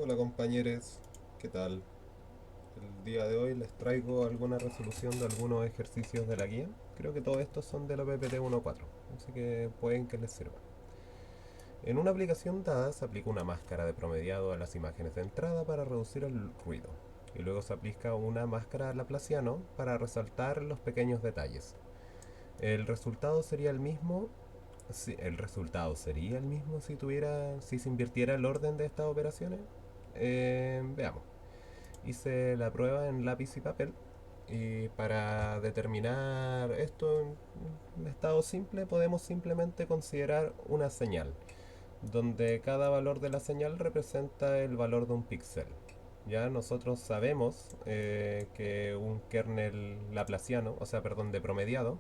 Hola compañeros, ¿qué tal? El día de hoy les traigo alguna resolución de algunos ejercicios de la guía. Creo que todos estos son de la PPT 1.4, así que pueden que les sirva. En una aplicación dada se aplica una máscara de promediado a las imágenes de entrada para reducir el ruido, y luego se aplica una máscara laplaciano para resaltar los pequeños detalles. El resultado sería el mismo. El resultado sería el mismo si se invirtiera el orden de estas operaciones. Veamos. Hice la prueba en lápiz y papel y para determinar esto en estado simple podemos simplemente considerar una señal, donde cada valor de la señal representa el valor de un píxel. Ya nosotros sabemos que un kernel laplaciano, o sea, perdón, de promediado,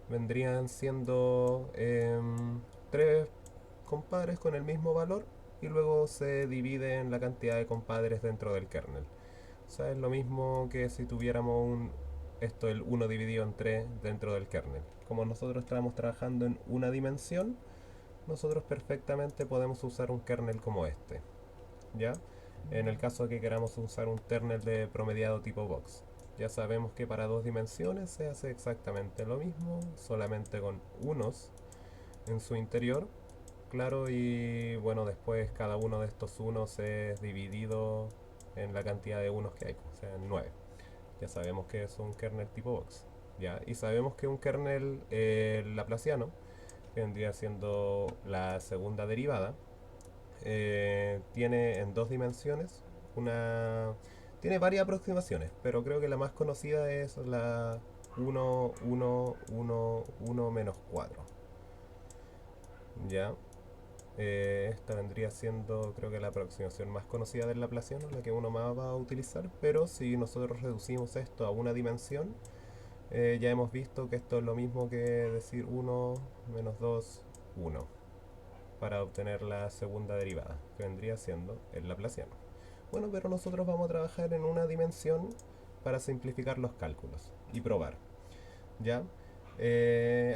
vendrían siendo tres compadres con el mismo valor y luego se divide en la cantidad de compadres dentro del kernel. O sea, es lo mismo que si tuviéramos el uno dividido en 3 dentro del kernel. Como nosotros estamos trabajando en una dimensión, nosotros perfectamente podemos usar un kernel como este, ¿ya? En el caso de que queramos usar un kernel de promediado tipo box. Ya sabemos que para dos dimensiones se hace exactamente lo mismo, solamente con unos en su interior, claro, y bueno, después cada uno de estos unos es dividido en la cantidad de unos que hay, o sea, en 9. Ya sabemos que es un kernel tipo box. ¿Ya? Y sabemos que un kernel laplaciano, que vendría siendo la segunda derivada, tiene en dos dimensiones una... Tiene varias aproximaciones, pero creo que la más conocida es la 1, 1, 1, 1 menos 4. ¿Ya? Esta vendría siendo, creo que la aproximación más conocida del laplaciano, la que uno más va a utilizar, pero si nosotros reducimos esto a una dimensión, ya hemos visto que esto es lo mismo que decir 1 menos 2 1 para obtener la segunda derivada, que vendría siendo el laplaciano. Bueno, pero nosotros vamos a trabajar en una dimensión para simplificar los cálculos y probar. ¿Ya?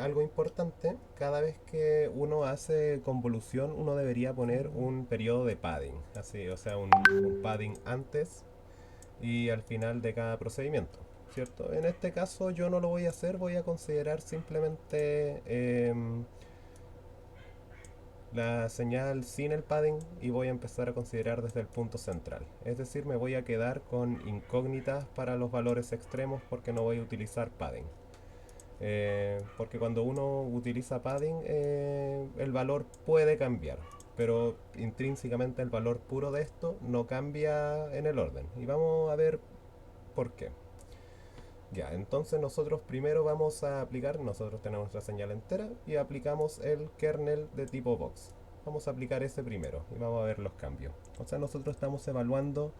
Algo importante, cada vez que uno hace convolución, uno debería poner un periodo de padding, así, o sea, un padding antes y al final de cada procedimiento, ¿cierto? En este caso yo no lo voy a hacer, voy a considerar simplemente la señal sin el padding y voy a empezar a considerar desde el punto central. Es decir, me voy a quedar con incógnitas para los valores extremos porque no voy a utilizar padding. Porque cuando uno utiliza padding, el valor puede cambiar, pero intrínsecamente el valor puro de esto no cambia en el orden. Y vamos a ver por qué. Ya, entonces nosotros primero vamos a aplicar, nosotros tenemos nuestra señal entera y aplicamos el kernel de tipo box. Vamos a aplicar ese primero y vamos a ver los cambios. O sea, nosotros estamos evaluando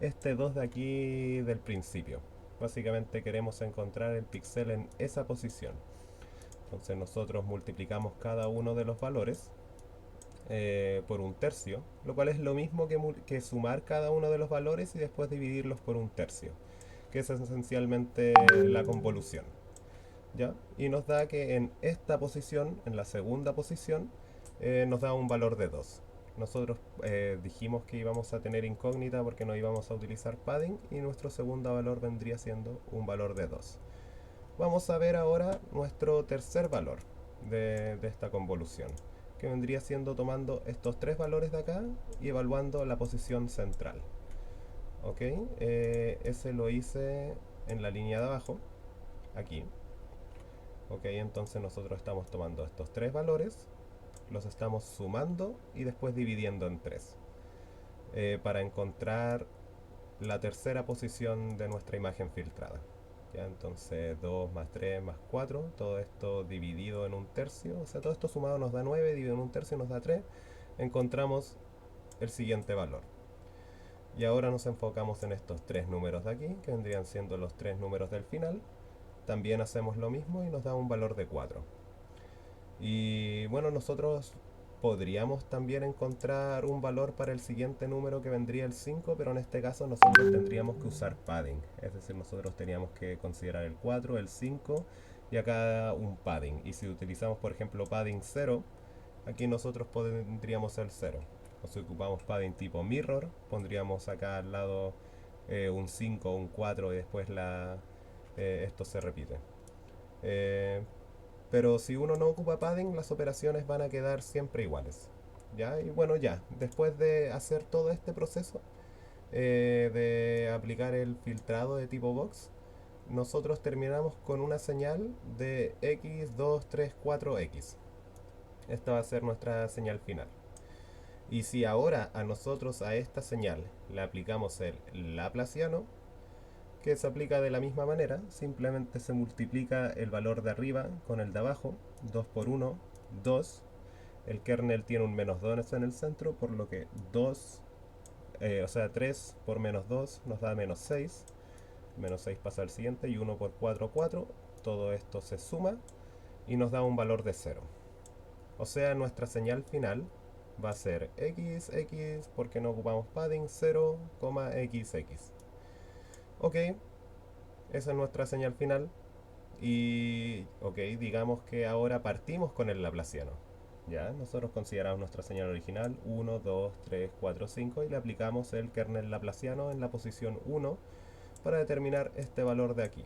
este 2 de aquí del principio. Básicamente queremos encontrar el píxel en esa posición. Entonces nosotros multiplicamos cada uno de los valores por un tercio, lo cual es lo mismo que sumar cada uno de los valores y después dividirlos por un tercio, que es esencialmente la convolución. ¿Ya? Y nos da que en esta posición, en la segunda posición, nos da un valor de 2. Nosotros dijimos que íbamos a tener incógnita porque no íbamos a utilizar padding y nuestro segundo valor vendría siendo un valor de 2. Vamos a ver ahora nuestro tercer valor de esta convolución, que vendría siendo tomando estos tres valores de acá y evaluando la posición central. Ok, ese lo hice en la línea de abajo, aquí. Ok, entonces nosotros estamos tomando estos tres valores, los estamos sumando y después dividiendo en tres para encontrar la tercera posición de nuestra imagen filtrada. Ya, entonces 2 más 3 más 4, todo esto dividido en un tercio, o sea, todo esto sumado nos da 9, dividido en un tercio nos da 3, encontramos el siguiente valor. Y ahora nos enfocamos en estos tres números de aquí, que vendrían siendo los tres números del final. También hacemos lo mismo y nos da un valor de 4. Y bueno, nosotros podríamos también encontrar un valor para el siguiente número que vendría el 5, pero en este caso nosotros tendríamos que usar padding. Es decir, nosotros teníamos que considerar el 4, el 5 y acá un padding. Y si utilizamos por ejemplo padding 0, aquí nosotros pondríamos el 0. O si ocupamos padding tipo mirror, pondríamos acá al lado un 5 o un 4 y después esto se repite. Eh, pero si uno no ocupa padding, las operaciones van a quedar siempre iguales. ¿Ya? Y bueno, ya, después de hacer todo este proceso, de aplicar el filtrado de tipo box, nosotros terminamos con una señal de x234x. Esta va a ser nuestra señal final. Y si ahora a nosotros a esta señal le aplicamos el laplaciano, que se aplica de la misma manera, simplemente se multiplica el valor de arriba con el de abajo, 2 por 1, 2. El kernel tiene un menos 2 en el centro, por lo que 2, o sea 3 por menos 2 nos da menos 6. Menos 6 pasa al siguiente y 1 por 4, 4. Todo esto se suma y nos da un valor de 0. O sea, nuestra señal final va a ser x porque no ocupamos padding, 0, xx. Ok, esa es nuestra señal final. Y, ok, digamos que ahora partimos con el laplaciano. Ya, nosotros consideramos nuestra señal original 1, 2, 3, 4, 5 y le aplicamos el kernel laplaciano en la posición 1 para determinar este valor de aquí.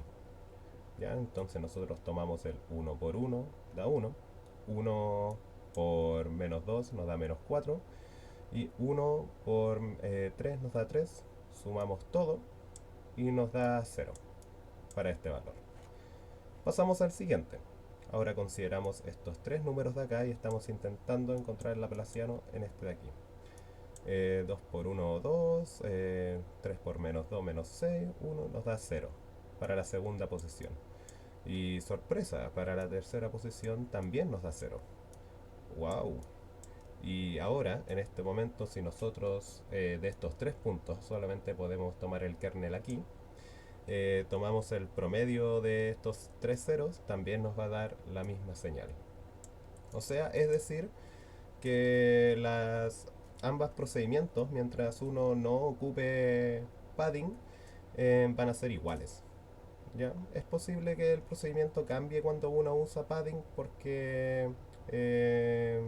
Ya, entonces nosotros tomamos el 1 por 1, da 1. 1 por menos 2 nos da menos 4. Y 1 por 3 nos da 3. Sumamos todo y nos da 0 para este valor. Pasamos al siguiente. Ahora consideramos estos tres números de acá y estamos intentando encontrar el laplaciano en este de aquí. 2 por 1, 2. 3 por menos 2, menos 6. 1 nos da 0 para la segunda posición. Y sorpresa, para la tercera posición también nos da 0. ¡Wow! Y ahora, en este momento, si nosotros de estos tres puntos solamente podemos tomar el kernel aquí, tomamos el promedio de estos tres ceros, también nos va a dar la misma señal. O sea, es decir, que ambos procedimientos, mientras uno no ocupe padding, van a ser iguales. ¿Ya? Es posible que el procedimiento cambie cuando uno usa padding porque eh,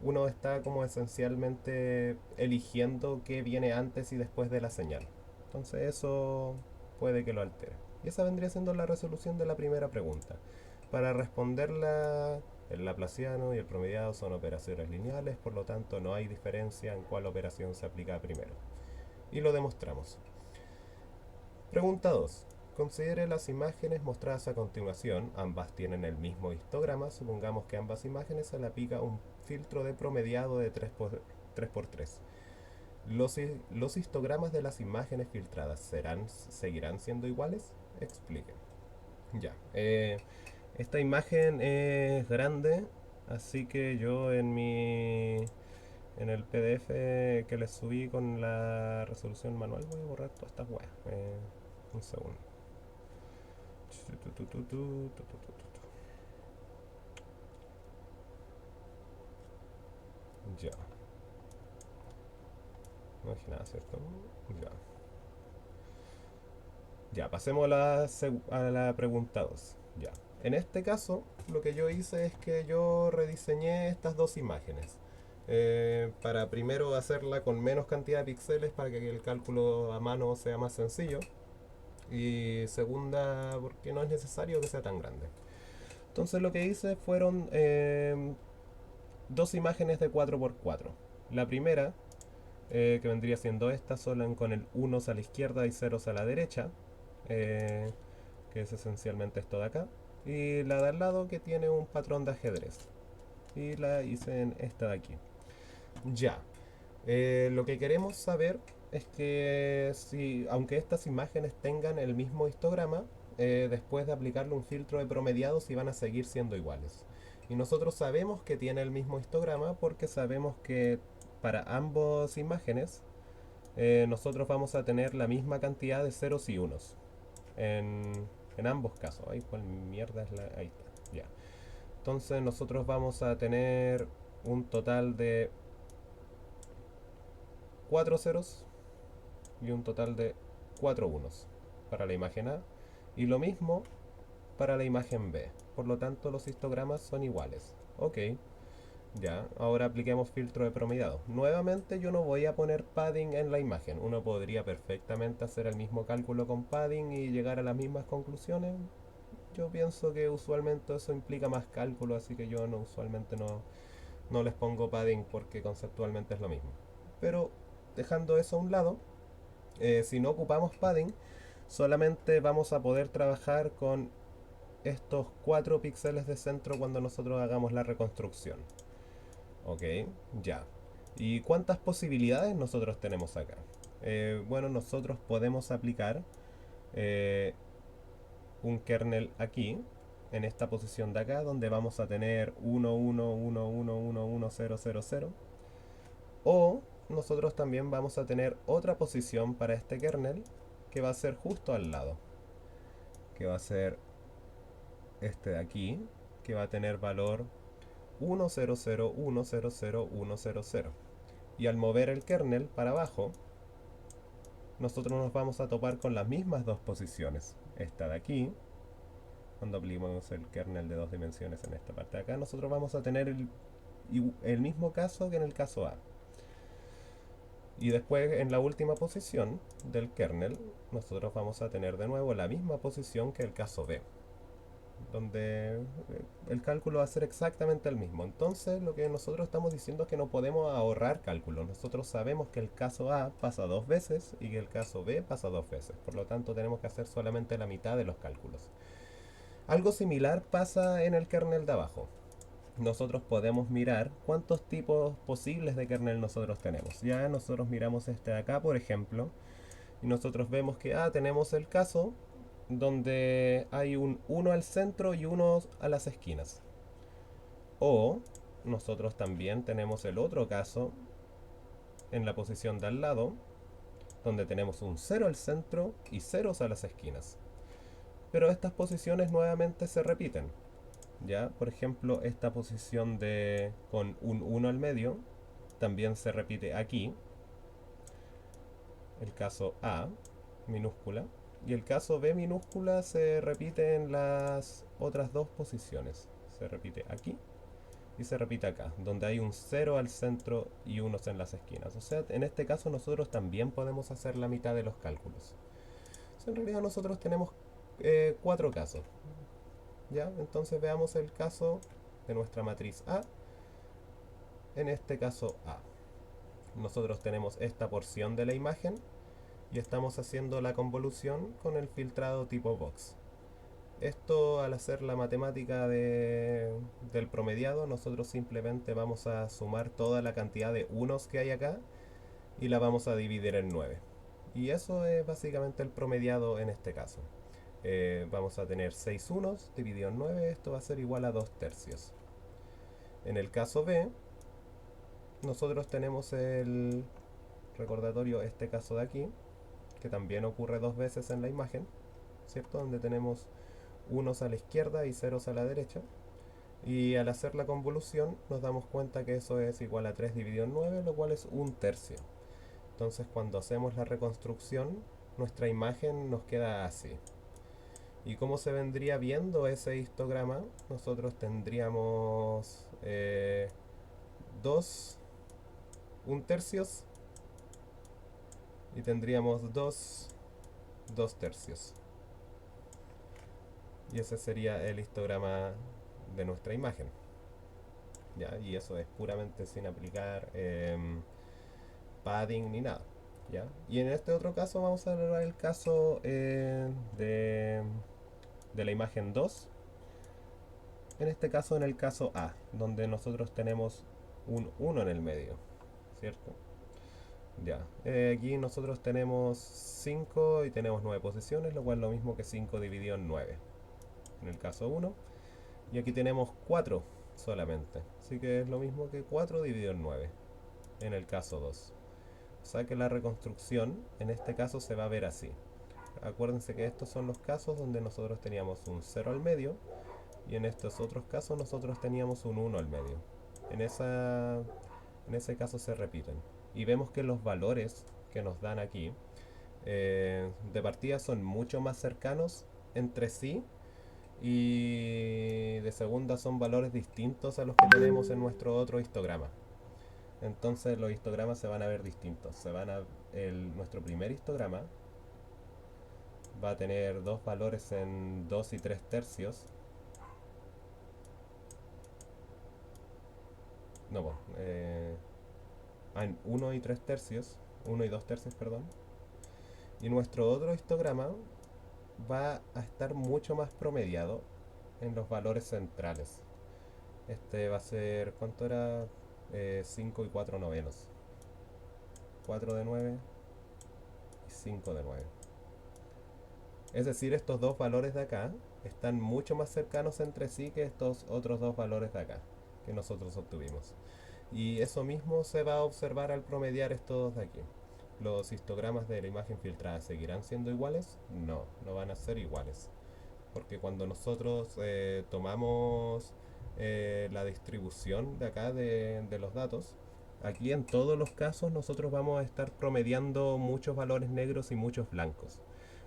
uno está como esencialmente eligiendo qué viene antes y después de la señal. Entonces eso puede que lo altere. Y esa vendría siendo la resolución de la primera pregunta. Para responderla, el laplaciano y el promediado son operaciones lineales, por lo tanto no hay diferencia en cuál operación se aplica primero. Y lo demostramos. Pregunta 2. Considere las imágenes mostradas a continuación. Ambas tienen el mismo histograma. Supongamos que a ambas imágenes se le aplica un filtro de promediado de 3x3. ¿Los histogramas de las imágenes filtradas seguirán siendo iguales? Explique. Ya. Esta imagen es grande, así que yo en el PDF que les subí con la resolución manual voy a borrar todas estas weas. Un segundo. Ya. No dije nada, ¿cierto? Ya. Ya, pasemos a la pregunta 2. Ya. En este caso, lo que yo hice es que yo rediseñé estas dos imágenes. Para primero hacerla con menos cantidad de píxeles para que el cálculo a mano sea más sencillo. Y segunda, porque no es necesario que sea tan grande. Entonces lo que hice fueron dos imágenes de 4x4. La primera, que vendría siendo esta, solo con el 1 a la izquierda y 0 a la derecha, eh, que es esencialmente esto de acá. Y la de al lado, que tiene un patrón de ajedrez. Y la hice en esta de aquí. Ya. Lo que queremos saber es que si, aunque estas imágenes tengan el mismo histograma, después de aplicarle un filtro de promediado, si van a seguir siendo iguales. Y nosotros sabemos que tiene el mismo histograma porque sabemos que para ambas imágenes nosotros vamos a tener la misma cantidad de ceros y unos. En ambos casos. Ay, ¿cuál mierda es la...? Ahí está, ya. Entonces nosotros vamos a tener un total de 4 ceros y un total de 4 unos para la imagen A y lo mismo para la imagen B. Por lo tanto, los histogramas son iguales. Ok. Ya, ahora apliquemos filtro de promediado. Nuevamente yo no voy a poner padding en la imagen. Uno podría perfectamente hacer el mismo cálculo con padding y llegar a las mismas conclusiones. Yo pienso que usualmente eso implica más cálculo, así que yo no, usualmente no les pongo padding porque conceptualmente es lo mismo. Pero dejando eso a un lado, si no ocupamos padding, solamente vamos a poder trabajar con estos 4 píxeles de centro cuando nosotros hagamos la reconstrucción. Ok, ya. ¿Y cuántas posibilidades nosotros tenemos acá? Bueno, nosotros podemos aplicar eh, un kernel aquí, en esta posición de acá, donde vamos a tener 1, 1, 1, 1, 1, 1, 0, 0, 0. O nosotros también vamos a tener otra posición para este kernel que va a ser justo al lado, que va a ser este de aquí, que va a tener valor 1, 0, 0, 1, 0, 0, 1, 0, 0. Y al mover el kernel para abajo, nosotros nos vamos a topar con las mismas dos posiciones. Esta de aquí, cuando aplicamos el kernel de dos dimensiones en esta parte de acá, nosotros vamos a tener el mismo caso que en el caso A. Y después en la última posición del kernel, nosotros vamos a tener de nuevo la misma posición que el caso B, donde el cálculo va a ser exactamente el mismo. Entonces lo que nosotros estamos diciendo es que no podemos ahorrar cálculo. Nosotros sabemos que el caso A pasa dos veces y que el caso B pasa dos veces. Por lo tanto tenemos que hacer solamente la mitad de los cálculos. Algo similar pasa en el kernel de abajo. Nosotros podemos mirar cuántos tipos posibles de kernel nosotros tenemos. Ya nosotros miramos este de acá, por ejemplo, y nosotros vemos que tenemos el caso donde hay un 1 al centro y uno a las esquinas. O nosotros también tenemos el otro caso en la posición de al lado, donde tenemos un 0 al centro y ceros a las esquinas. Pero estas posiciones nuevamente se repiten. Ya, por ejemplo, esta posición de con un 1 al medio también se repite aquí, el caso A minúscula, y el caso B minúscula se repite en las otras dos posiciones. Se repite aquí y se repite acá, donde hay un 0 al centro y unos en las esquinas. O sea, en este caso nosotros también podemos hacer la mitad de los cálculos. O sea, en realidad nosotros tenemos 4 casos. ¿Ya? Entonces veamos el caso de nuestra matriz A. En este caso A, nosotros tenemos esta porción de la imagen y estamos haciendo la convolución con el filtrado tipo box. Esto, al hacer la matemática del promediado, nosotros simplemente vamos a sumar toda la cantidad de unos que hay acá y la vamos a dividir en 9. Y eso es básicamente el promediado en este caso. Vamos a tener 6 unos dividido en 9, esto va a ser igual a 2 tercios. En el caso B, nosotros tenemos el recordatorio, este caso de aquí, que también ocurre dos veces en la imagen, ¿cierto? Donde tenemos unos a la izquierda y ceros a la derecha. Y al hacer la convolución nos damos cuenta que eso es igual a 3 dividido en 9, lo cual es un tercio. Entonces cuando hacemos la reconstrucción, nuestra imagen nos queda así. ¿Y cómo se vendría viendo ese histograma? Nosotros tendríamos 2 un tercios y tendríamos 2 tercios. Y ese sería el histograma de nuestra imagen. ¿Ya? Y eso es puramente sin aplicar padding ni nada. ¿Ya? Y en este otro caso vamos a ver el caso de la imagen 2. En este caso, en el caso A, donde nosotros tenemos un 1 en el medio, ¿cierto? Ya, aquí nosotros tenemos 5 y tenemos 9 posiciones, lo cual es lo mismo que 5 dividido en 9 en el caso 1. Y aquí tenemos 4 solamente, así que es lo mismo que 4 dividido en 9 en el caso 2. O sea que la reconstrucción en este caso se va a ver así. Acuérdense que estos son los casos donde nosotros teníamos un 0 al medio y en estos otros casos nosotros teníamos un 1 al medio. En, en ese caso se repiten. Y vemos que los valores que nos dan aquí de partida son mucho más cercanos entre sí y de segunda son valores distintos a los que tenemos en nuestro otro histograma. Entonces los histogramas se van a ver distintos. Nuestro primer histograma va a tener dos valores en 2 y 3 tercios. No, bueno, en 1 y 3 tercios. 1 y 2 tercios, perdón. Y nuestro otro histograma va a estar mucho más promediado en los valores centrales. Este va a ser, ¿cuánto era? 5 y 4 novenos. 4 de 9 y 5 de 9. Es decir, estos dos valores de acá están mucho más cercanos entre sí que estos otros dos valores de acá que nosotros obtuvimos. Y eso mismo se va a observar al promediar estos dos de aquí. ¿Los histogramas de la imagen filtrada seguirán siendo iguales? No, no van a ser iguales. Porque cuando nosotros tomamos la distribución de acá de los datos, aquí en todos los casos nosotros vamos a estar promediando muchos valores negros y muchos blancos.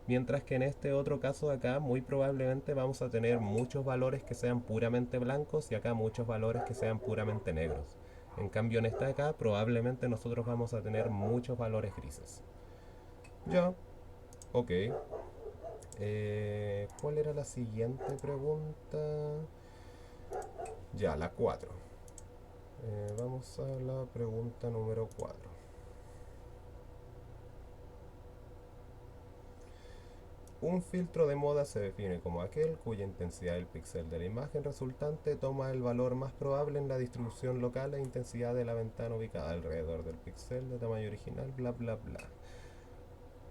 Mientras que en este otro caso de acá muy probablemente vamos a tener muchos valores que sean puramente blancos y acá muchos valores que sean puramente negros. En cambio en esta de acá probablemente nosotros vamos a tener muchos valores grises. Ya, ok. ¿Cuál era la siguiente pregunta? Ya, la 4. Vamos a la pregunta número 4. Un filtro de moda se define como aquel cuya intensidad del píxel de la imagen resultante toma el valor más probable en la distribución local e intensidad de la ventana ubicada alrededor del píxel de tamaño original, bla bla bla.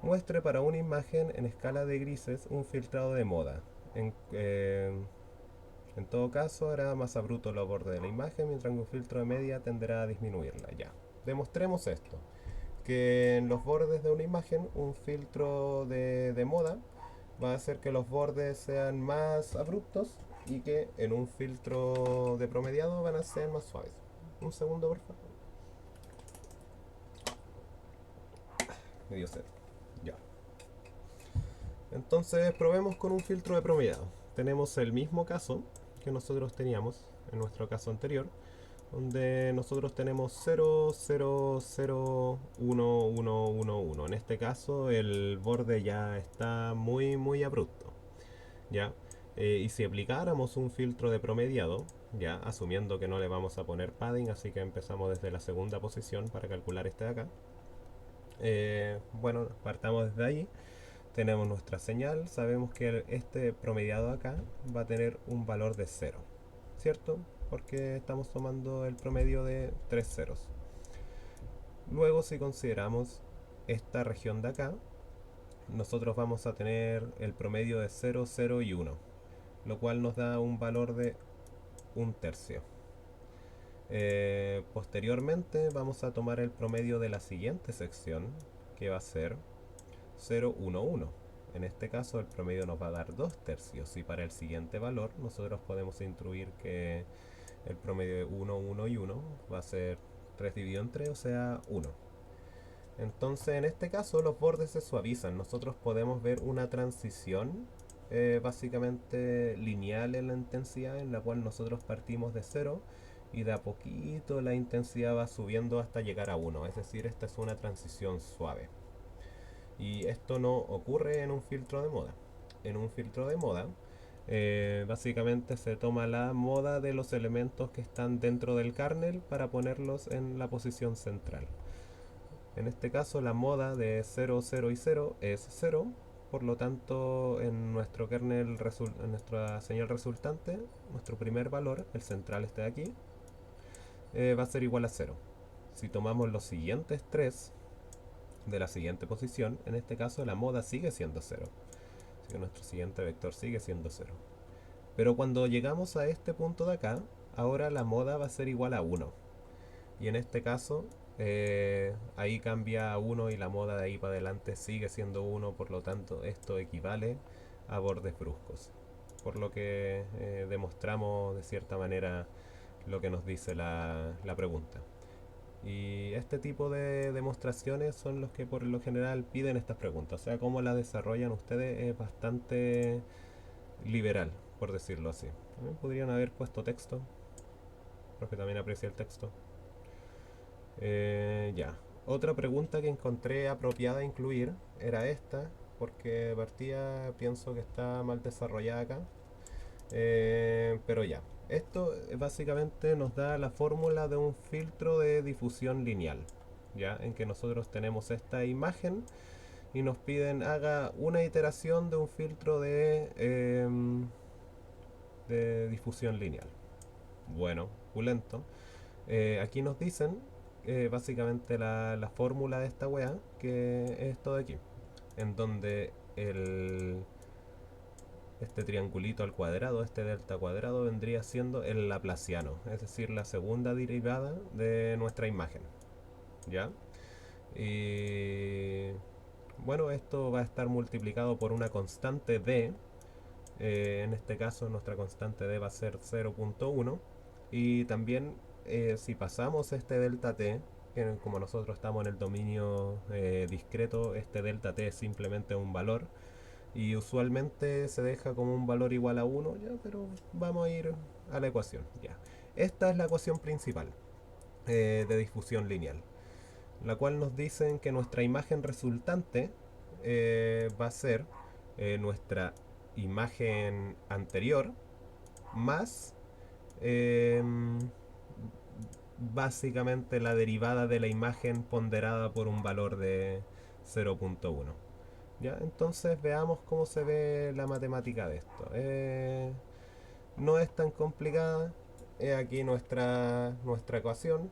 Muestre para una imagen en escala de grises un filtrado de moda. En todo caso, hará más abrupto los bordes de la imagen, mientras que un filtro de media tenderá a disminuirla. Ya. Demostremos esto. Que en los bordes de una imagen, un filtro de moda va a hacer que los bordes sean más abruptos y que en un filtro de promediado van a ser más suaves. Un segundo, por favor. Medio sed. Ya. Entonces probemos con un filtro de promediado. Tenemos el mismo caso que nosotros teníamos en nuestro caso anterior, donde nosotros tenemos 0, 0, 0, 1, 1, 1, 1. En este caso el borde ya está muy abrupto, ¿ya? Y si aplicáramos un filtro de promediado, ya asumiendo que no le vamos a poner padding, así que empezamos desde la segunda posición para calcular este de acá. Bueno, partamos desde ahí. Tenemos nuestra señal, sabemos que este promediado acá va a tener un valor de 0, ¿cierto? Porque estamos tomando el promedio de 3 ceros. Luego, si consideramos esta región de acá, nosotros vamos a tener el promedio de 0, 0 y 1, lo cual nos da un valor de un tercio. Posteriormente vamos a tomar el promedio de la siguiente sección, que va a ser 0, 1, 1. En este caso el promedio nos va a dar 2 tercios y para el siguiente valor nosotros podemos intuir que el promedio de 1, 1 y 1 va a ser 3 dividido en 3, o sea 1. Entonces en este caso los bordes se suavizan. Nosotros podemos ver una transición básicamente lineal en la intensidad, en la cual nosotros partimos de 0 y de a poquito la intensidad va subiendo hasta llegar a 1. Es decir, esta es una transición suave. Y esto no ocurre en un filtro de moda. En un filtro de moda, básicamente se toma la moda de los elementos que están dentro del kernel para ponerlos en la posición central. En este caso la moda de 0, 0 y 0 es 0, por lo tanto en nuestro kernel, en nuestra señal resultante, nuestro primer valor, el central este de aquí, va a ser igual a 0. Si tomamos los siguientes 3 de la siguiente posición, en este caso la moda sigue siendo 0. Así que nuestro siguiente vector sigue siendo 0. Pero cuando llegamos a este punto de acá, ahora la moda va a ser igual a 1. Y en este caso, ahí cambia a 1 y la moda de ahí para adelante sigue siendo 1. Por lo tanto, esto equivale a bordes bruscos. Por lo que demostramos de cierta manera lo que nos dice la pregunta. Y este tipo de demostraciones son los que por lo general piden estas preguntas. O sea, cómo las desarrollan ustedes es bastante liberal. por decirlo así. Podrían haber puesto texto, porque también aprecia el texto. Ya. Otra pregunta que encontré apropiada incluir era esta, porque de partida pienso que está mal desarrollada acá. Pero ya. Esto básicamente nos da la fórmula de un filtro de difusión lineal, ya, en que nosotros tenemos esta imagen y nos piden haga una iteración de un filtro de difusión lineal. Bueno, pulento. Aquí nos dicen básicamente la fórmula de esta weá, que es esto de aquí, en donde este triangulito al cuadrado, este delta cuadrado, vendría siendo el laplaciano, es decir, la segunda derivada de nuestra imagen. ¿Ya? Y bueno, esto va a estar multiplicado por una constante d. En este caso nuestra constante d va a ser 0.1. Y también si pasamos este delta t, que como nosotros estamos en el dominio discreto, este delta t es simplemente un valor. Y usualmente se deja como un valor igual a 1, ya, pero vamos a ir a la ecuación. Ya. Esta es la ecuación principal de difusión lineal, la cual nos dice que nuestra imagen resultante va a ser nuestra imagen anterior más eh, básicamente la derivada de la imagen ponderada por un valor de 0.1. ¿Ya? Entonces veamos cómo se ve la matemática de esto. No es tan complicada. Aquí nuestra ecuación.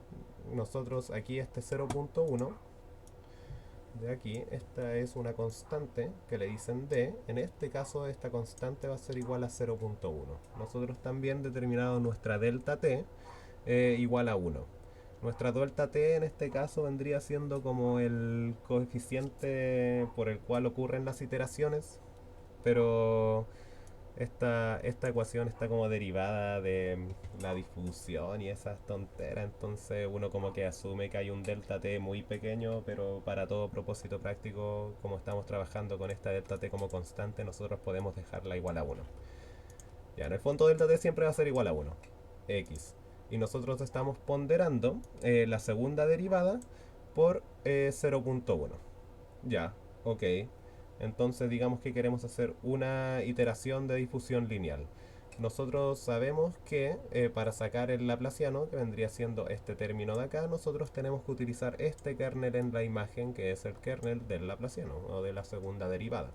Nosotros aquí este 0.1 de aquí, esta es una constante que le dicen d. En este caso esta constante va a ser igual a 0.1. Nosotros también determinado nuestra delta t igual a 1. Nuestra delta t en este caso vendría siendo como el coeficiente por el cual ocurren las iteraciones, pero esta ecuación está como derivada de la difusión y esas tonteras, entonces uno como que asume que hay un delta t muy pequeño, pero para todo propósito práctico, como estamos trabajando con esta delta t como constante, nosotros podemos dejarla igual a 1. Ya, en el fondo delta t siempre va a ser igual a 1, x. Y nosotros estamos ponderando la segunda derivada por 0.1. Ya, ok. Entonces digamos que queremos hacer una iteración de difusión lineal. Nosotros sabemos que para sacar el laplaciano, que vendría siendo este término de acá, nosotros tenemos que utilizar este kernel en la imagen, que es el kernel del laplaciano, o de la segunda derivada.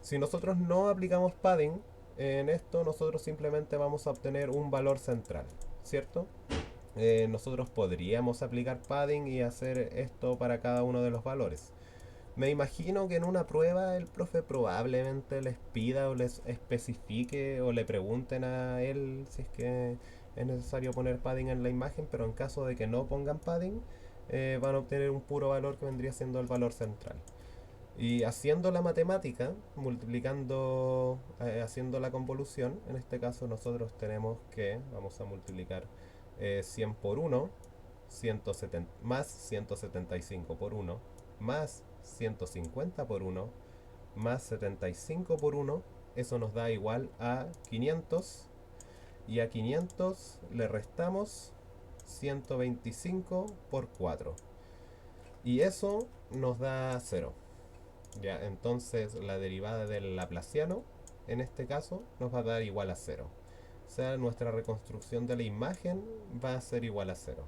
Si nosotros no aplicamos padding en esto, nosotros simplemente vamos a obtener un valor central, ¿cierto? Nosotros podríamos aplicar padding y hacer esto para cada uno de los valores. Me imagino que en una prueba el profe probablemente les pida o les especifique o le pregunten a él si es que es necesario poner padding en la imagen, pero en caso de que no pongan padding, van a obtener un puro valor que vendría siendo el valor central. Y haciendo la matemática, multiplicando, haciendo la convolución, en este caso nosotros tenemos que, vamos a multiplicar 100 por 1, 170, más 175 por 1, más 150 por 1, más 75 por 1, eso nos da igual a 500, y a 500 le restamos 125 por 4, y eso nos da 0. Ya, entonces la derivada del laplaciano en este caso nos va a dar igual a 0. O sea, nuestra reconstrucción de la imagen va a ser igual a 0.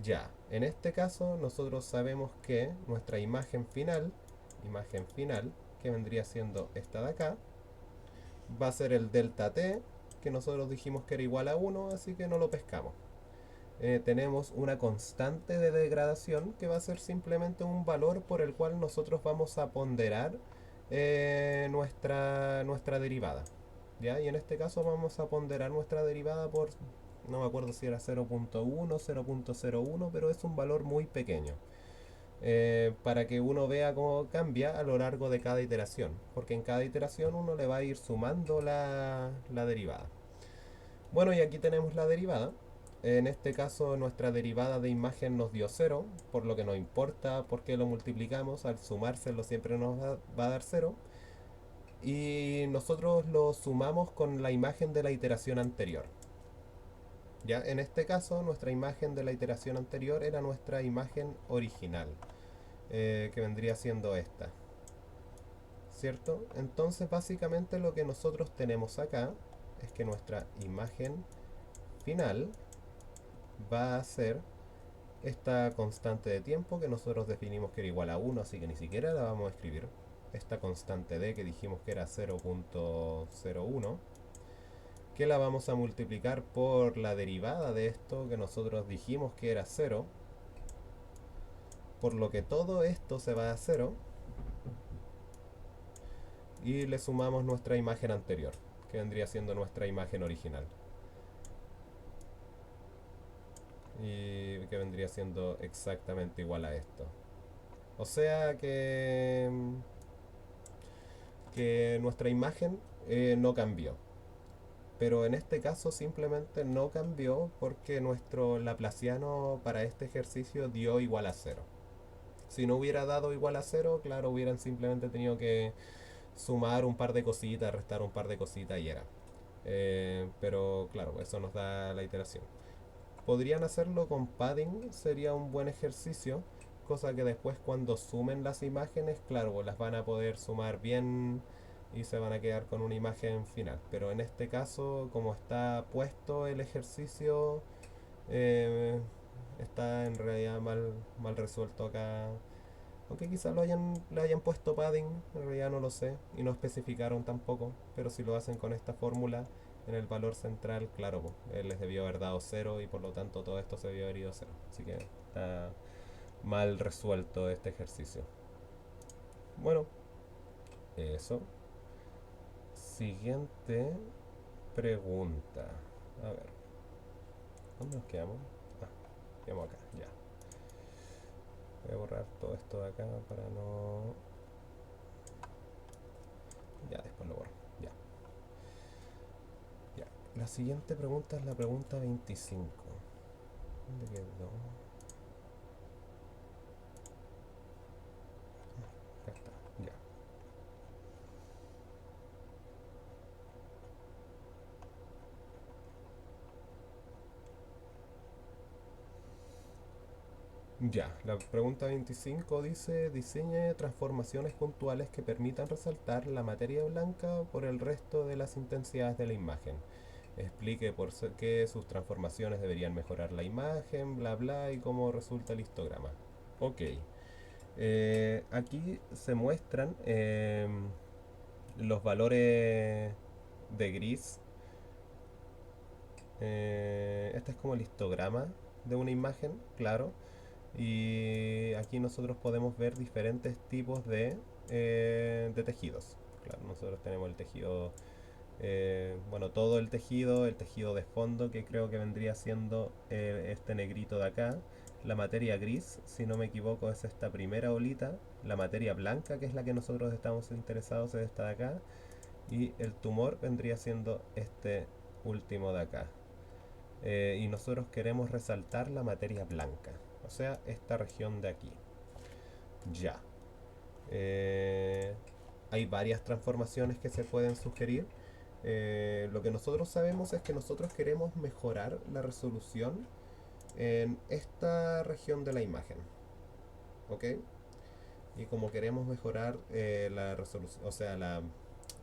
Ya, en este caso nosotros sabemos que nuestra imagen final, que vendría siendo esta de acá, va a ser el delta t, que nosotros dijimos que era igual a 1, así que no lo pescamos. Tenemos una constante de degradación que va a ser simplemente un valor por el cual nosotros vamos a ponderar nuestra derivada. ¿Ya? Y en este caso vamos a ponderar nuestra derivada por, no me acuerdo si era 0.1, 0.01, pero es un valor muy pequeño. Para que uno vea cómo cambia a lo largo de cada iteración, porque en cada iteración uno le va a ir sumando la derivada. Bueno, y aquí tenemos la derivada. En este caso nuestra derivada de imagen nos dio 0, por lo que no importa por qué lo multiplicamos, al sumárselo siempre nos va a dar 0. y nosotros lo sumamos con la imagen de la iteración anterior. Ya, en este caso, nuestra imagen de la iteración anterior era nuestra imagen original, que vendría siendo esta, ¿cierto? Entonces, básicamente lo que nosotros tenemos acá es que nuestra imagen final va a ser esta constante de tiempo que nosotros definimos que era igual a 1, así que ni siquiera la vamos a escribir. Esta constante d que dijimos que era 0.01, que la vamos a multiplicar por la derivada de esto que nosotros dijimos que era 0, por lo que todo esto se va a 0, y le sumamos nuestra imagen anterior, que vendría siendo nuestra imagen original. Y que vendría siendo exactamente igual a esto. O sea que nuestra imagen no cambió. Pero en este caso simplemente no cambió porque nuestro laplaciano para este ejercicio dio igual a 0. Si no hubiera dado igual a 0, claro, hubieran simplemente tenido que sumar un par de cositas, restar un par de cositas y era. Pero claro, eso nos da la iteración. Podrían hacerlo con padding, sería un buen ejercicio, cosa que después cuando sumen las imágenes, claro, las van a poder sumar bien y se van a quedar con una imagen final. Pero en este caso, como está puesto el ejercicio, eh, está en realidad mal resuelto acá. Aunque quizás le hayan puesto padding, en realidad no lo sé, y no especificaron tampoco, pero si lo hacen con esta fórmula, en el valor central, claro, les debió haber dado 0 y por lo tanto todo esto se debió haber ido a 0. Así que está mal resuelto este ejercicio. Bueno, eso. Siguiente pregunta. A ver, ¿dónde nos quedamos? Ah, quedamos acá, ya. Voy a borrar todo esto de acá para no... Ya, después lo borro. Ya. Ya. La siguiente pregunta es la pregunta 25. ¿Dónde quedó? Acá está, ya. Ya, la pregunta 25 dice: diseñe transformaciones puntuales que permitan resaltar la materia blanca por el resto de las intensidades de la imagen. Explique por qué sus transformaciones deberían mejorar la imagen, bla bla, y cómo resulta el histograma. Ok, aquí se muestran los valores de gris. Este es como el histograma de una imagen, claro. Y aquí nosotros podemos ver diferentes tipos de tejidos. Claro, nosotros tenemos el tejido, bueno, todo el tejido de fondo, que creo que vendría siendo este negrito de acá. La materia gris, si no me equivoco, es esta primera olita. La materia blanca, que es la que nosotros estamos interesados, es esta de acá. Y el tumor vendría siendo este último de acá. Y nosotros queremos resaltar la materia blanca, o sea, esta región de aquí. Ya. Eh, Hay varias transformaciones que se pueden sugerir. Lo que nosotros sabemos es que nosotros queremos mejorar la resolución en esta región de la imagen. ¿Ok? Y como queremos mejorar la resolución, o sea,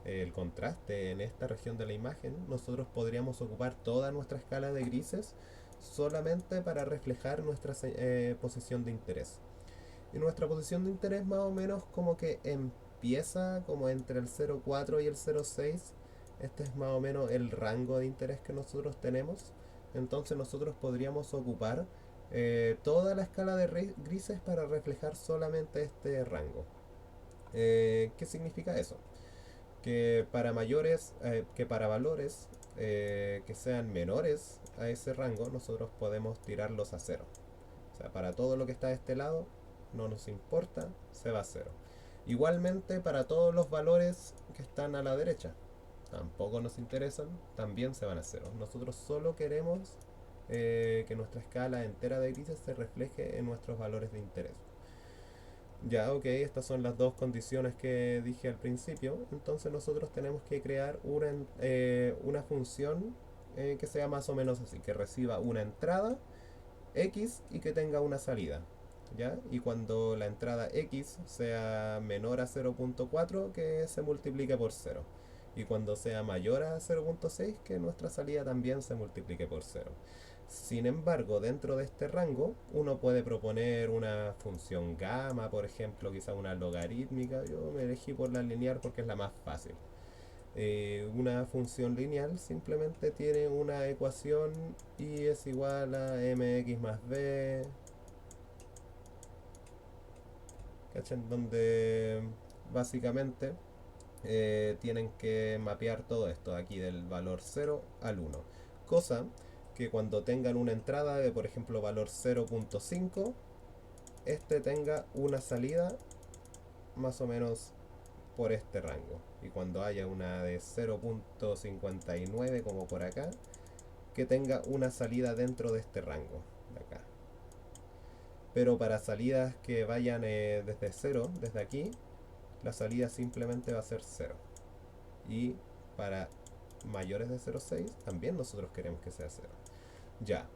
el contraste en esta región de la imagen, nosotros podríamos ocupar toda nuestra escala de grises solamente para reflejar nuestra posición de interés. Y nuestra posición de interés más o menos como que empieza como entre el 0,4 y el 0,6. Este es más o menos el rango de interés que nosotros tenemos. Entonces nosotros podríamos ocupar toda la escala de grises para reflejar solamente este rango. ¿Qué significa eso? Que para mayores, que para valores que sean menores a ese rango, nosotros podemos tirarlos a cero. O sea, para todo lo que está de este lado, no nos importa, se va a cero. Igualmente para todos los valores que están a la derecha, tampoco nos interesan, también se van a cero. Nosotros solo queremos que nuestra escala entera de grises se refleje en nuestros valores de interés. Ya, ok, estas son las dos condiciones que dije al principio. Entonces nosotros tenemos que crear una función que sea más o menos así, que reciba una entrada X y que tenga una salida. ¿Ya? Y cuando la entrada X sea menor a 0.4, que se multiplique por 0. Y cuando sea mayor a 0.6, que nuestra salida también se multiplique por 0. Sin embargo, dentro de este rango, uno puede proponer una función gamma, por ejemplo, quizá una logarítmica. Yo me elegí por la lineal porque es la más fácil. Una función lineal simplemente tiene una ecuación y es igual a mx más b, ¿cachan? Donde básicamente tienen que mapear todo esto aquí del valor 0 al 1. Cosa que cuando tengan una entrada de, por ejemplo, valor 0.5, este tenga una salida más o menos por este rango. Y cuando haya una de 0.59 como por acá, que tenga una salida dentro de este rango de acá. Pero para salidas que vayan desde 0, desde aquí, la salida simplemente va a ser 0. Y para mayores de 0.6 también nosotros queremos que sea 0. Ya.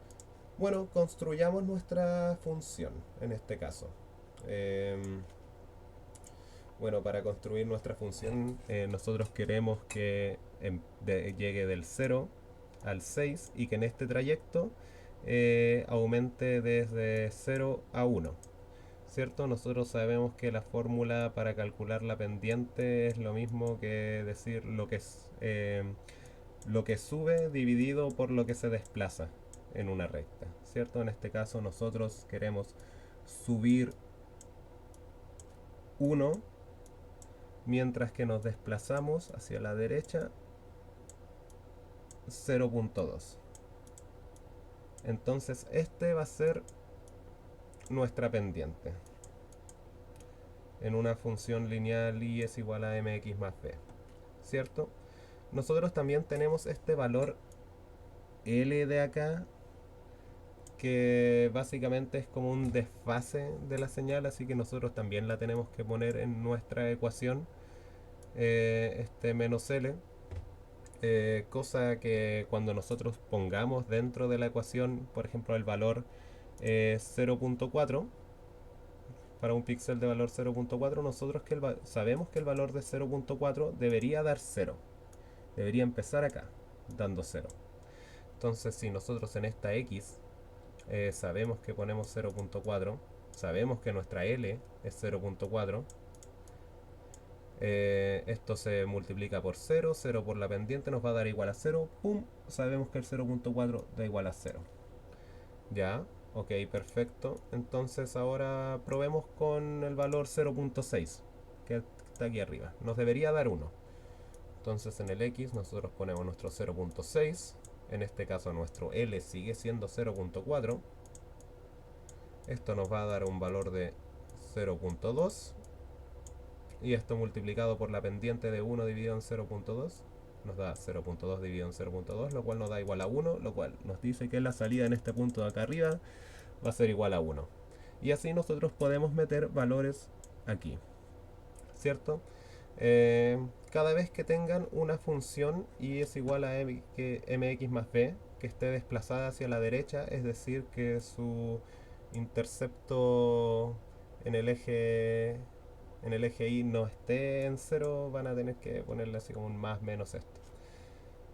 Bueno, construyamos nuestra función en este caso. Eh, bueno, para construir nuestra función nosotros queremos que llegue del 0 al 6 y que en este trayecto aumente desde 0 a 1. ¿Cierto? Nosotros sabemos que la fórmula para calcular la pendiente es lo mismo que decir lo que sube dividido por lo que se desplaza en una recta, ¿cierto? En este caso nosotros queremos subir 1 mientras que nos desplazamos hacia la derecha 0.2. Entonces este va a ser nuestra pendiente en una función lineal y es igual a mx más b, ¿cierto? Nosotros también tenemos este valor L de acá, que básicamente es como un desfase de la señal, así que nosotros también la tenemos que poner en nuestra ecuación, este menos L, cosa que cuando nosotros pongamos dentro de la ecuación, por ejemplo, el valor 0.4, para un píxel de valor 0.4, nosotros sabemos que el valor de 0.4 debería dar 0, debería empezar acá, dando 0. Entonces, si nosotros en esta X sabemos que ponemos 0.4, sabemos que nuestra L es 0.4, esto se multiplica por 0, 0 por la pendiente nos va a dar igual a 0, pum, sabemos que el 0.4 da igual a 0. Ya, ok, perfecto. Entonces ahora probemos con el valor 0.6, que está aquí arriba. Nos debería dar 1. Entonces en el X nosotros ponemos nuestro 0.6, en este caso nuestro L sigue siendo 0.4. Esto nos va a dar un valor de 0.2 y esto multiplicado por la pendiente de 1 dividido en 0.2 nos da 0.2 dividido en 0.2, lo cual nos da igual a 1, lo cual nos dice que la salida en este punto de acá arriba va a ser igual a 1. Y así nosotros podemos meter valores aquí, ¿cierto? Cada vez que tengan una función y es igual a mx más b, que esté desplazada hacia la derecha, es decir, que su intercepto en el eje Y no esté en cero, van a tener que ponerle así como un más menos esto.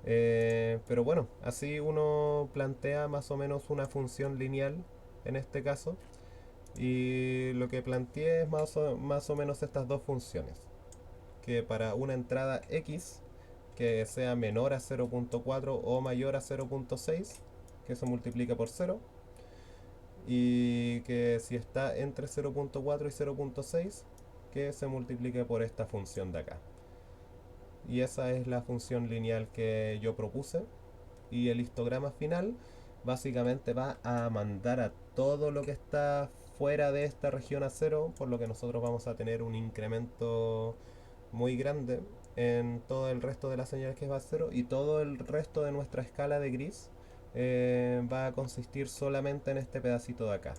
Pero bueno, así uno plantea más o menos una función lineal en este caso. Y lo que planteé es más o menos estas dos funciones. Que para una entrada X que sea menor a 0.4 o mayor a 0.6, que se multiplica por 0, y que si está entre 0.4 y 0.6, que se multiplique por esta función de acá. Y esa es la función lineal que yo propuse. Y el histograma final básicamente va a mandar a todo lo que está fuera de esta región a cero, por lo que nosotros vamos a tener un incremento muy grande en todo el resto de las señales que va a cero, y todo el resto de nuestra escala de gris va a consistir solamente en este pedacito de acá.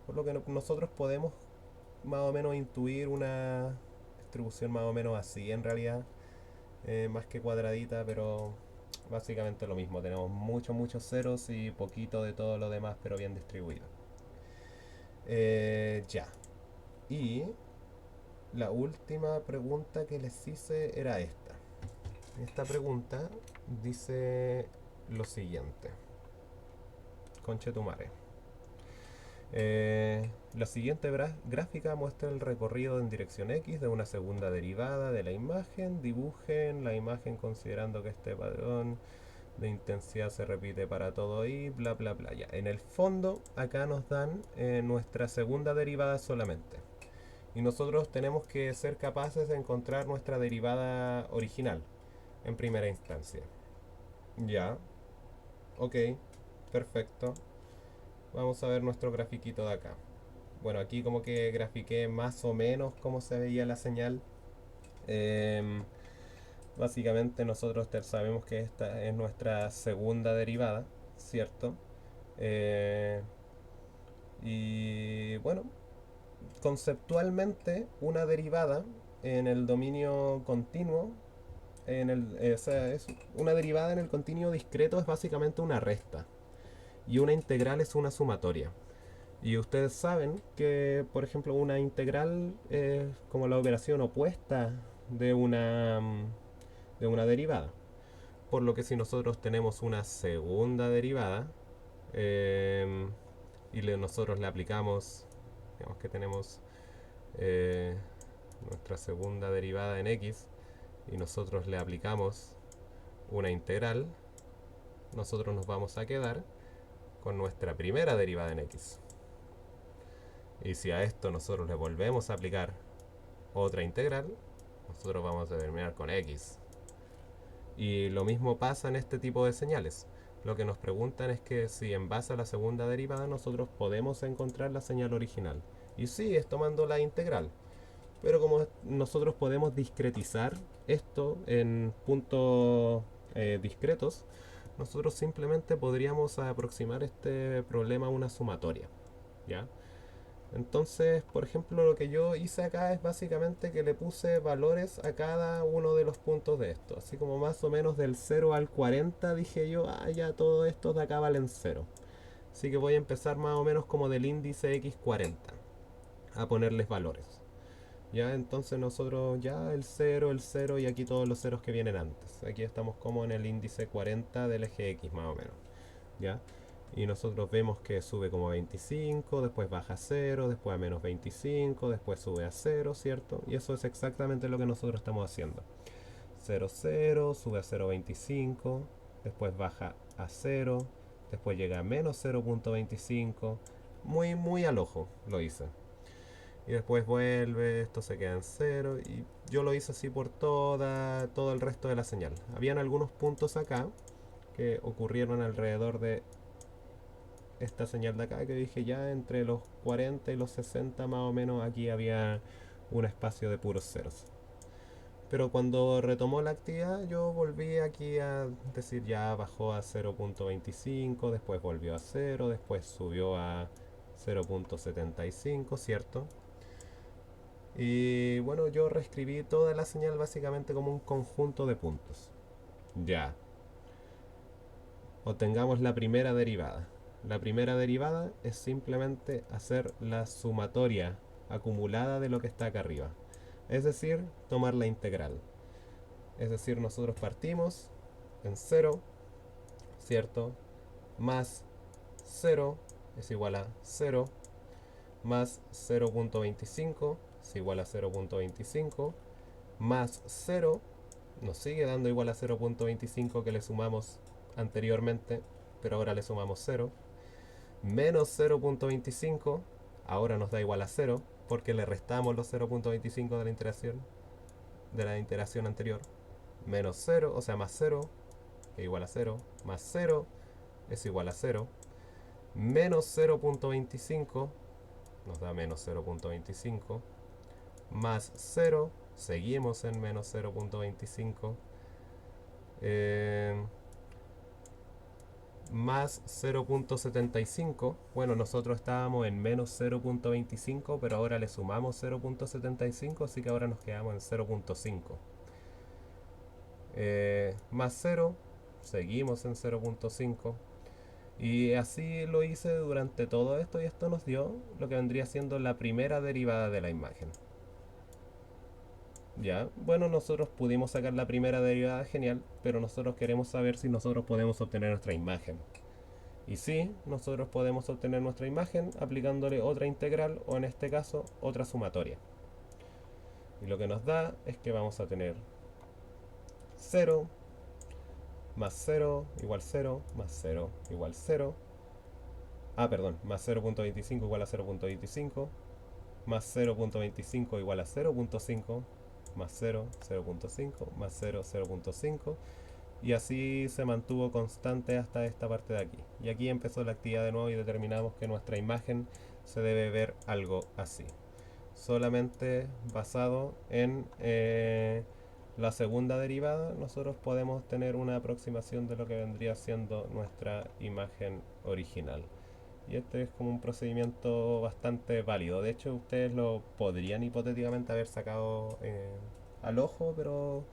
Por lo que nosotros podemos más o menos intuir una distribución más o menos así en realidad, más que cuadradita, pero básicamente lo mismo. Tenemos muchos ceros y poquito de todo lo demás, pero bien distribuido. Ya. Y la última pregunta que les hice era esta. Esta pregunta dice lo siguiente. Conchetumare. La siguiente gráfica muestra el recorrido en dirección X de una segunda derivada de la imagen. Dibujen la imagen considerando que este patrón de intensidad se repite para todo y bla bla bla. Ya. En el fondo, acá nos dan nuestra segunda derivada solamente. Y nosotros tenemos que ser capaces de encontrar nuestra derivada original en primera instancia. Ya, ok, perfecto. Vamos a ver nuestro grafiquito de acá. Bueno, aquí como que grafiqué más o menos cómo se veía la señal. Em, Básicamente nosotros sabemos que esta es nuestra segunda derivada, ¿cierto? Eh, y bueno, conceptualmente una derivada en el dominio continuo, o sea, es una derivada en el continuo discreto es básicamente una resta y una integral es una sumatoria. Y ustedes saben que, por ejemplo, una integral es como la operación opuesta de una derivada. Por lo que si nosotros tenemos una segunda derivada eh, y nosotros le aplicamos, digamos que tenemos eh, nuestra segunda derivada en x y nosotros le aplicamos una integral, nosotros nos vamos a quedar con nuestra primera derivada en x. Y si a esto nosotros le volvemos a aplicar otra integral, nosotros vamos a terminar con x. Y lo mismo pasa en este tipo de señales. Lo que nos preguntan es que si en base a la segunda derivada nosotros podemos encontrar la señal original. Y sí, es tomando la integral. Pero como nosotros podemos discretizar esto en puntos discretos, nosotros simplemente podríamos aproximar este problema a una sumatoria. ¿Ya? Entonces, por ejemplo, lo que yo hice acá es básicamente que le puse valores a cada uno de los puntos de esto. Así como más o menos del 0 al 40 dije yo, ya todo esto de acá valen 0. Así que voy a empezar más o menos como del índice X40 a ponerles valores. Ya, entonces nosotros ya el 0 y aquí todos los ceros que vienen antes. Aquí estamos como en el índice 40 del eje X más o menos. ¿Ya? Y nosotros vemos que sube como a 25, después baja a 0, después a menos 25, después sube a 0, ¿cierto? Y eso es exactamente lo que nosotros estamos haciendo. 0, 0, sube a 0,25, después baja a 0, después llega a menos 0,25, muy al ojo lo hice. Y después vuelve, esto se queda en 0 y yo lo hice así por todo el resto de la señal. Habían algunos puntos acá que ocurrieron alrededor de esta señal de acá que dije ya entre los 40 y los 60 más o menos aquí había un espacio de puros ceros. Pero cuando retomó la actividad yo volví aquí a decir ya bajó a 0,25, después volvió a 0, después subió a 0,75, ¿cierto? Y bueno, yo reescribí toda la señal básicamente como un conjunto de puntos. Ya. Obtengamos la primera derivada. La primera derivada es simplemente hacer la sumatoria acumulada de lo que está acá arriba. Es decir, tomar la integral. Es decir, nosotros partimos en 0, ¿cierto? Más 0 es igual a 0, más 0,25 es igual a 0,25, más 0 nos sigue dando igual a 0,25 que le sumamos anteriormente, pero ahora le sumamos 0, menos 0,25, ahora nos da igual a 0, porque le restamos los 0,25 de la iteración anterior, menos 0, o sea, más 0, es igual a 0, más 0 es igual a 0, menos 0,25 nos da menos 0,25, más 0, seguimos en menos 0,25, más 0.75. Bueno, nosotros estábamos en menos 0.25, pero ahora le sumamos 0.75, así que ahora nos quedamos en 0.5. Más 0, seguimos en 0.5. Y así lo hice durante todo esto y esto nos dio lo que vendría siendo la primera derivada de la imagen. Ya, bueno, nosotros pudimos sacar la primera derivada, genial, pero nosotros queremos saber si nosotros podemos obtener nuestra imagen. Y sí, nosotros podemos obtener nuestra imagen aplicándole otra integral o en este caso otra sumatoria. Y lo que nos da es que vamos a tener 0 más 0 igual 0 más 0 igual 0. Ah, perdón, más 0.25 igual a 0.25, más 0.25 igual a 0.5, más 0, 0.5, más 0, 0.5. Y así se mantuvo constante hasta esta parte de aquí. Y aquí empezó la actividad de nuevo y determinamos que nuestra imagen se debe ver algo así. Solamente basado en la segunda derivada, nosotros podemos tener una aproximación de lo que vendría siendo nuestra imagen original. Y este es como un procedimiento bastante válido. De hecho, ustedes lo podrían hipotéticamente haber sacado al ojo, pero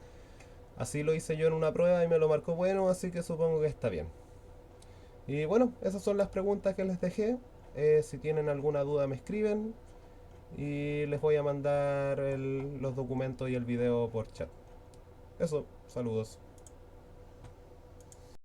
así lo hice yo en una prueba y me lo marcó bueno, así que supongo que está bien. Y bueno, esas son las preguntas que les dejé. Si tienen alguna duda me escriben y les voy a mandar los documentos y el video por chat. Eso, saludos.